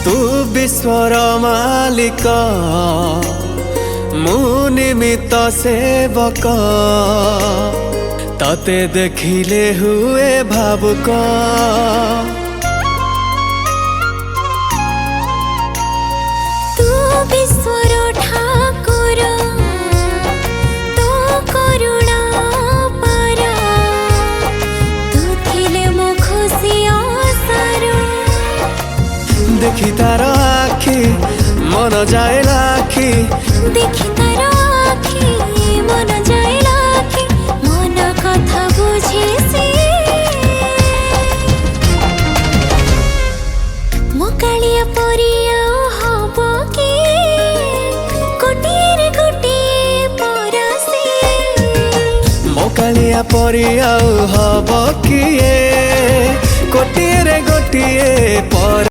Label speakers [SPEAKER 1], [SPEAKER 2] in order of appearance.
[SPEAKER 1] तू विश्वर मालिक मु निमित्त सेवक तते देखिले हुए भावुक।
[SPEAKER 2] तू विश्वर ठाकुर तो करुणा पर तू थिले मो खुशी आसर।
[SPEAKER 1] देखी तार आखि मन जाए लाखि
[SPEAKER 2] देखी तार आखि मन जाए लाखि मन कथा बुझे से मो कालिया परिया हब कि गोटिए रे गोटिए परसे।
[SPEAKER 1] मो कालिया परिया हब किए गोटिए रे गोटिए पर